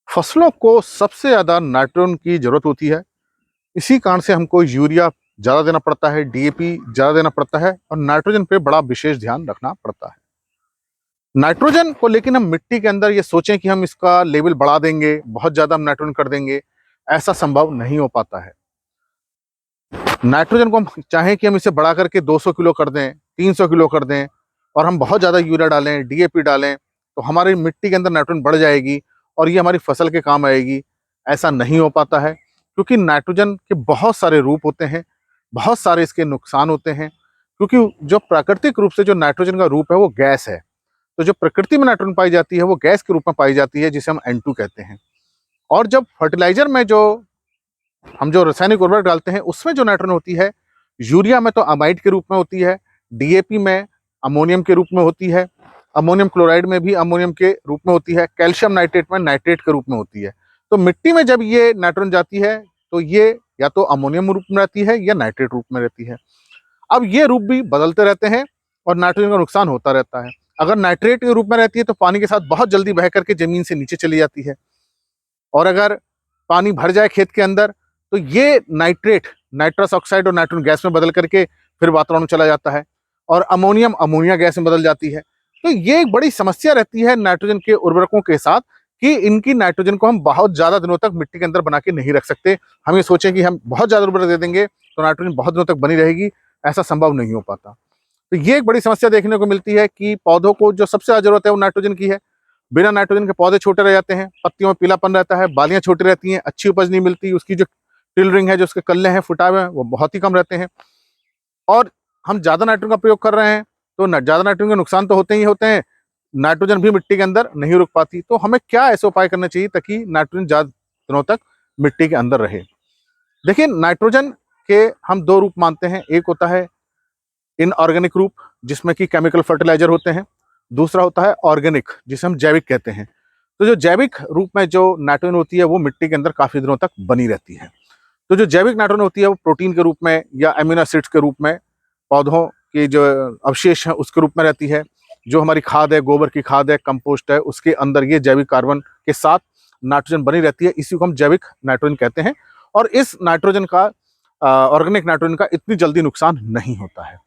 फसलों को सबसे ज़्यादा नाइट्रोजन की ज़रूरत होती है। इसी कारण से हमको यूरिया ज़्यादा देना पड़ता है, डीएपी ज़्यादा देना पड़ता है और नाइट्रोजन पे बड़ा विशेष ध्यान रखना पड़ता है। नाइट्रोजन को लेकिन हम मिट्टी के अंदर ये सोचें कि हम इसका लेवल बढ़ा देंगे, बहुत ज़्यादा हम नाइट्रोजन कर देंगे, ऐसा संभव नहीं हो पाता है। नाइट्रोजन को हम चाहें कि हम इसे बढ़ा करके 200 किलो कर दें, 300 किलो कर दें और हम बहुत ज़्यादा यूरिया डालें, डीएपी डालें, तो हमारी मिट्टी के अंदर नाइट्रोजन बढ़ जाएगी और ये हमारी फसल के काम आएगी। ऐसा नहीं हो पाता है क्योंकि नाइट्रोजन के बहुत सारे रूप होते हैं, बहुत सारे इसके नुकसान होते हैं क्योंकि जो प्राकृतिक रूप से जो नाइट्रोजन का रूप है वो गैस है। तो जो प्रकृति में नाइट्रोजन पाई जाती है वो गैस के रूप में पाई जाती है जिसे हम N2 कहते हैं। और जब फर्टिलाइजर में जो रासायनिक उर्वरक डालते हैं उसमें जो नाइट्रोजन होती है, यूरिया में तो अमाइड के रूप में होती है, डीएपी में अमोनियम के रूप में होती है, अमोनियम क्लोराइड में भी अमोनियम के रूप में होती है, कैल्शियम नाइट्रेट में नाइट्रेट के रूप में होती है। तो मिट्टी में जब ये नाइट्रोजन जाती है तो ये या तो अमोनियम रूप में रहती है या नाइट्रेट रूप में रहती है। अब ये रूप भी बदलते रहते हैं और नाइट्रोजन का नुकसान होता रहता है। अगर नाइट्रेट के रूप में रहती है तो पानी के साथ बहुत जल्दी बह करके जमीन से नीचे चली जाती है और अगर पानी भर जाए खेत के अंदर तो ये नाइट्रेट नाइट्रस ऑक्साइड और नाइट्रोजन गैस में बदल करके फिर वातावरण में चला जाता है और अमोनियम अमोनिया गैस में बदल जाती है। तो ये एक बड़ी समस्या रहती है नाइट्रोजन के उर्वरकों के साथ कि इनकी नाइट्रोजन को हम बहुत ज्यादा दिनों तक मिट्टी के अंदर बना के नहीं रख सकते। हम ये सोचें कि हम बहुत ज्यादा उर्वरक दे देंगे तो नाइट्रोजन बहुत दिनों तक बनी रहेगी, ऐसा संभव नहीं हो पाता। तो ये एक बड़ी समस्या देखने को मिलती है कि पौधों को जो सबसे ज्यादा जरूरत है वो नाइट्रोजन की है। बिना नाइट्रोजन के पौधे छोटे रह जाते हैं, पत्तियों में पीलापन रहता है, बालियां छोटी रहती हैं, अच्छी उपज नहीं मिलती, उसकी जो टिलरिंग है, जो उसके कल्ले हैं फुटाए हुए हैं, वो बहुत ही कम रहते हैं। और हम ज्यादा नाइट्रोजन का प्रयोग कर रहे हैं तो ज्यादा नाइट्रोजन के नुकसान तो होते ही होते हैं, नाइट्रोजन भी मिट्टी के अंदर नहीं रुक पाती। तो हमें क्या ऐसे उपाय करने चाहिए ताकि नाइट्रोजन ज्यादा दिनों तक मिट्टी के अंदर रहे। देखिए, नाइट्रोजन के हम दो रूप मानते हैं। एक होता है इनऑर्गेनिक रूप जिसमें कि केमिकल फर्टिलाइजर होते हैं, दूसरा होता है ऑर्गेनिक जिसे हम जैविक कहते हैं। तो जो जैविक रूप में जो नाइट्रोजन होती है वो मिट्टी के अंदर काफी दिनों तक बनी रहती है। तो जो जैविक नाइट्रोजन होती है वो प्रोटीन के रूप में या एमिनो एसिड्स के रूप में पौधों के जो अवशेष हैं उसके रूप में रहती है। जो हमारी खाद है, गोबर की खाद है, कंपोस्ट है, उसके अंदर ये जैविक कार्बन के साथ नाइट्रोजन बनी रहती है, इसी को हम जैविक नाइट्रोजन कहते हैं। और इस नाइट्रोजन का ऑर्गेनिक नाइट्रोजन का इतनी जल्दी नुकसान नहीं होता है।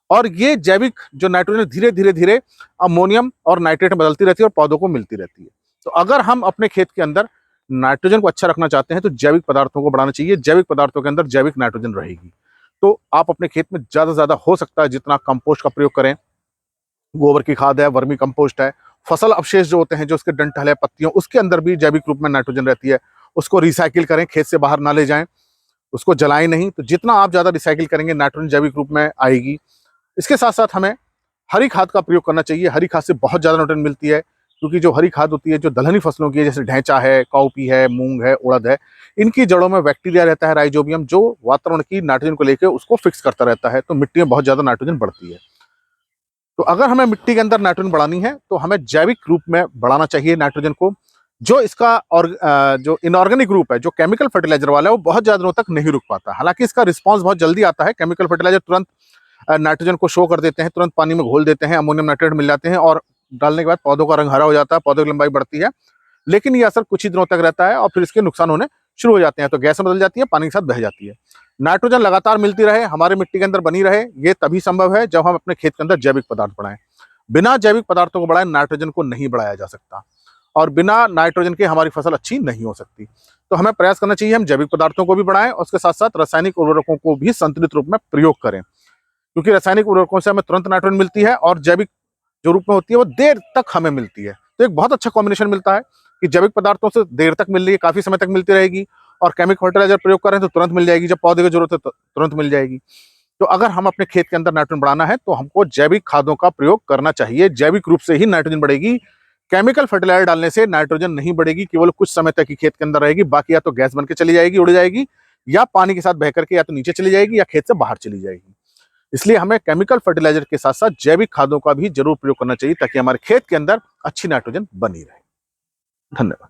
और ये जैविक जो नाइट्रोजन धीरे धीरे धीरे अमोनियम और नाइट्रेट में बदलती रहती है और पौधों को मिलती रहती है। तो अगर हम अपने खेत के अंदर नाइट्रोजन को अच्छा रखना चाहते हैं तो जैविक पदार्थों को बढ़ाना चाहिए। जैविक पदार्थों के अंदर जैविक नाइट्रोजन रहेगी। तो आप अपने खेत में ज्यादा से ज्यादा हो सकता है जितना कंपोस्ट का प्रयोग करें, गोबर की खाद है, वर्मी कंपोस्ट है, फसल अवशेष जो होते हैं, जो उसके डंठल है, पत्तियों, उसके अंदर भी जैविक रूप में नाइट्रोजन रहती है। उसको रिसाइकिल करें, खेत से बाहर ना ले जाएं, उसको जलाएं नहीं। तो जितना आप ज्यादा रिसाइकिल करेंगे नाइट्रोजन जैविक रूप में आएगी। इसके साथ साथ हमें हरी खाद का प्रयोग करना चाहिए। हरी खाद से बहुत ज्यादा नाइट्रोजन मिलती है क्योंकि जो हरी खाद होती है जो दलहनी फसलों की है, जैसे ढैंचा है, काउपी है, मूंग है, उड़द है, इनकी जड़ों में बैक्टीरिया रहता है, राइजोबियम, जो वातावरण की नाइट्रोजन को लेकर उसको फिक्स करता रहता है। तो मिट्टी में बहुत ज्यादा नाइट्रोजन बढ़ती है। तो अगर हमें मिट्टी के अंदर नाइट्रोजन बढ़ानी है तो हमें जैविक रूप में बढ़ाना चाहिए नाइट्रोजन को। जो इसका और जो इनऑर्गेनिक रूप है, जो केमिकल फर्टिलाइजर वाला है, वो बहुत ज्यादा दिनों तक नहीं रुक पाता। हालांकि इसका रिस्पांस बहुत जल्दी आता है। केमिकल फर्टिलाइजर तुरंत नाइट्रोजन को शो कर देते हैं, तुरंत पानी में घोल देते हैं, अमोनियम नाइट्रेट मिल जाते हैं और डालने के बाद पौधों का रंग हरा हो जाता है, पौधों की लंबाई बढ़ती है। लेकिन ये असर कुछ ही दिनों तक रहता है और फिर इसके नुकसान होने शुरू हो जाते हैं। तो गैस में बदल जाती है, पानी के साथ बह जाती है। नाइट्रोजन लगातार मिलती रहे, हमारे मिट्टी के अंदर बनी रहे, ये तभी संभव है जब हम अपने खेत के अंदर जैविक पदार्थ बढ़ाएं। बिना जैविक पदार्थों को बढ़ाए नाइट्रोजन को नहीं बढ़ाया जा सकता और बिना नाइट्रोजन के हमारी फसल अच्छी नहीं हो सकती। तो हमें प्रयास करना चाहिए हम जैविक पदार्थों को भी बढ़ाएं और उसके साथ साथ रासायनिक उर्वरकों को भी संतुलित रूप में प्रयोग करें, क्योंकि रासायनिक उर्वरकों से हमें तुरंत नाइट्रोजन मिलती है और जैविक जो रूप में होती है वो देर तक हमें मिलती है। तो एक बहुत अच्छा कॉम्बिनेशन मिलता है कि जैविक पदार्थों से देर तक मिल रही है, काफी समय तक मिलती रहेगी, और केमिकल फर्टिलाइजर प्रयोग कर रहे हैं तो तुरंत मिल जाएगी, जब पौधे की जरूरत है तो तुरंत मिल जाएगी। तो अगर हम अपने खेत के अंदर नाइट्रोजन बढ़ाना है तो हमको जैविक खादों का प्रयोग करना चाहिए। जैविक रूप से ही नाइट्रोजन बढ़ेगी। केमिकल फर्टिलाइजर डालने से नाइट्रोजन नहीं बढ़ेगी, केवल कुछ समय तक ही खेत के अंदर रहेगी, बाकी या तो गैस बन के चली जाएगी, उड़ जाएगी, या पानी के साथ बह करके या तो नीचे चली जाएगी या खेत से बाहर चली जाएगी। इसलिए हमें केमिकल फर्टिलाइजर के साथ साथ जैविक खादों का भी जरूर प्रयोग करना चाहिए ताकि हमारे खेत के अंदर अच्छी नाइट्रोजन बनी रहे। धन्यवाद।